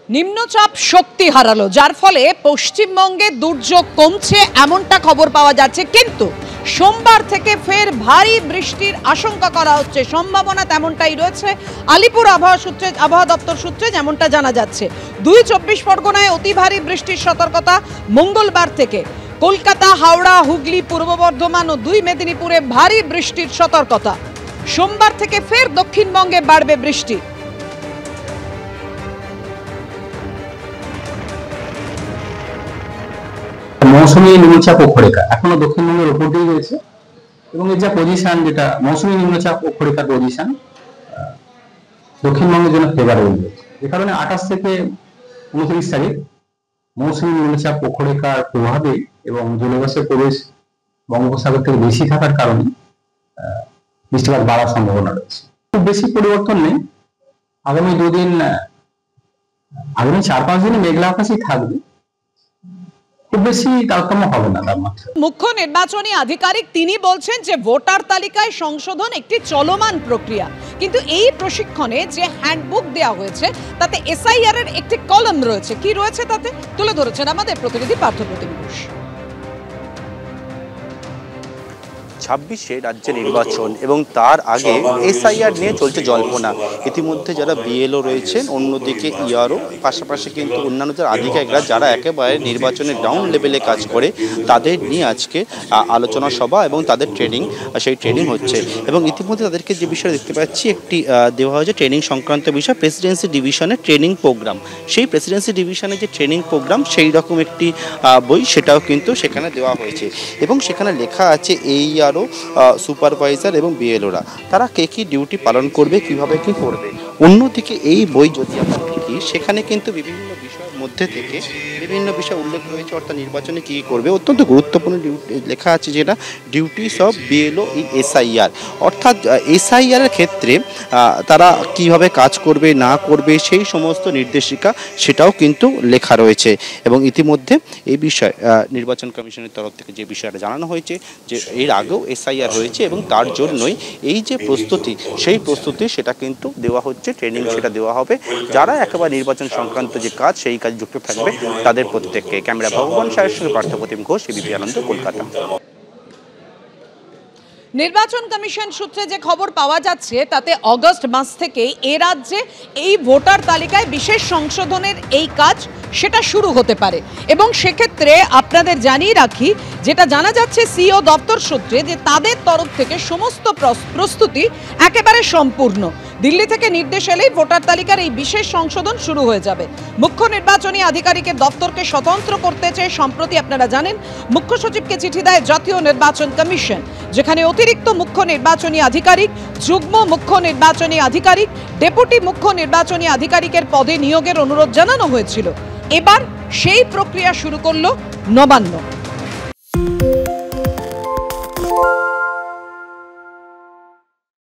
নিম্নচাপ শক্তি হারালো, যার ফলে পশ্চিমবঙ্গে দুর্যোগ কমছে এমনটা খবর পাওয়া যাচ্ছে, কিন্তু সোমবার থেকে ফের ভারী বৃষ্টির আশঙ্কা করা হচ্ছে। সম্ভাবনা তেমনটাই রয়েছে। আলিপুর আবহাওয়া দপ্তর সূত্রে যেমনটা জানা যাচ্ছে, 24 পরগনায় অতি ভারী বৃষ্টির সতর্কতা মঙ্গলবার থেকে। কলকাতা, হাওড়া, হুগলি, পূর্ব বর্ধমান ও 2 মেদিনীপুরে ভারী বৃষ্টির সতর্কতা। সোমবার থেকে ফের দক্ষিণবঙ্গে বাড়বে বৃষ্টি। মৌসুমী নিম্নচাপ অক্ষরেখা এখনো দক্ষিণবঙ্গের উপর দিয়ে রয়েছে এবং এর যা পজিশন, যেটা মৌসুমী নিম্নচাপ অক্ষরেখার পজিশন, দক্ষিণবঙ্গের জন্য ফেভারেবল রয়েছে। যে কারণে 28 থেকে 29 তারিখ মৌসুমী নিম্নচাপ অক্ষরেখার প্রভাবে এবং জলবায়ুর প্রবেশ বঙ্গোপসাগর থেকে বেশি থাকার কারণে বৃষ্টিপাত বাড়ার সম্ভাবনা রয়েছে। খুব বেশি পরিবর্তন নেই। আগামী 4-5 দিনে মেঘলা আকাশই থাকবে, খুব বেশি তারতম্য হবে না তাপমাত্রা। মুখ্য নির্বাচনী আধিকারিক তিনি বলছেন যে ভোটার তালিকায় সংশোধন একটি চলমান প্রক্রিয়া, কিন্তু এই প্রশিক্ষণে যে হ্যান্ডবুক দেওয়া হয়েছে তাতে এসআইআর এর একটি কলাম রয়েছে। কি রয়েছে তাতে তুলে ধরেছেন আমাদের প্রতিনিধি পার্থপ্রতিম ঘোষ। 26-এ রাজ্যে নির্বাচন এবং তার আগে এসআইআর নিয়ে চলছে জল্পনা। ইতিমধ্যে যারা বিএলও রয়েছেন, অন্যদিকে ইআরও, পাশাপাশি কিন্তু অন্যান্য যারা আধিকারিকরা যারা একেবারে নির্বাচনের গ্রাউন্ড লেভেলে কাজ করে, তাদের নিয়ে আজকে আলোচনা সভা এবং তাদের সেই ট্রেনিং হচ্ছে। এবং ইতিমধ্যে তাদেরকে যে বিষয়ে দেখতে পাচ্ছি, একটি দেওয়া হয়েছে ট্রেনিং সংক্রান্ত বিষয়, প্রেসিডেন্সি ডিভিশনের ট্রেনিং প্রোগ্রাম। সেই প্রেসিডেন্সি ডিভিশনের যে ট্রেনিং প্রোগ্রাম, সেই রকম একটি বই সেটাও কিন্তু সেখানে দেওয়া হয়েছে এবং সেখানে লেখা আছে এইআরও, সুপারভাইজার এবং বিএলওরা তারা কে কি ডিউটি পালন করবে, কিভাবে কি করবে। অন্যদিকে এই বই যদি আমরা দেখি, সেখানে কিন্তু বিভিন্ন বিষয়ের মধ্যে থেকে বিভিন্ন বিষয় উল্লেখ রয়েছে, অর্থাৎ নির্বাচনে কী করবে। অত্যন্ত গুরুত্বপূর্ণ লেখা আছে যেটা duties of BLO in SIR, অর্থাৎ এসআইআরের ক্ষেত্রে তারা কিভাবে কাজ করবে না করবে সেই সমস্ত নির্দেশিকা সেটাও কিন্তু লেখা রয়েছে। এবং ইতিমধ্যে এই বিষয় নির্বাচন কমিশনের তরফ থেকে যে বিষয়টা জানানো হয়েছে যে এর আগেও এসআইআর হয়েছে এবং তার জন্যই এই যে প্রস্তুতি, সেই প্রস্তুতি সেটা কিন্তু দেওয়া হচ্ছে, ট্রেনিং সেটা দেওয়া হবে। যারা একেবারে নির্বাচন সংক্রান্ত যে কাজ, সেই কাজে যুক্ত থাকবে তাদের প্রত্যেককে। ক্যামেরা ভগবান সাহের সঙ্গে পার্থপ্রতিম ঘোষ, এবিপি আনন্দ, কলকাতা। নির্বাচন কমিশন সূত্রে যে খবর পাওয়া যাচ্ছে তাতে অগস্ট মাস থেকে এ রাজ্যে এই ভোটার তালিকায় বিশেষ সংশোধনের এই কাজ সেটা শুরু হতে পারে। এবং সেক্ষেত্রে আপনাদের জানিয়ে রাখি, যেটা জানা যাচ্ছে সিও দপ্তর সূত্রে, যে তাদের তরফ থেকে সমস্ত প্রস্তুতি একেবারে সম্পূর্ণ। দিল্লি থেকে নির্দেশ এলেই ভোটার তালিকার এই বিশেষ সংশোধন শুরু হয়ে যাবে। মুখ্য নির্বাচনী আধিকারিকের দপ্তরকে স্বতন্ত্র করতে চেয়ে সম্প্রতি আপনারা জানেন মুখ্য সচিবকে চিঠি দেয় জাতীয় নির্বাচন কমিশন, যেখানে অতিরিক্ত মুখ্য নির্বাচনী আধিকারিক, যুগ্ম মুখ্য নির্বাচনী আধিকারিক, ডেপুটি মুখ্য নির্বাচনী আধিকারিকের পদে নিয়োগের অনুরোধ জানানো হয়েছিল। এবার সেই প্রক্রিয়া শুরু করলো নবান্ন।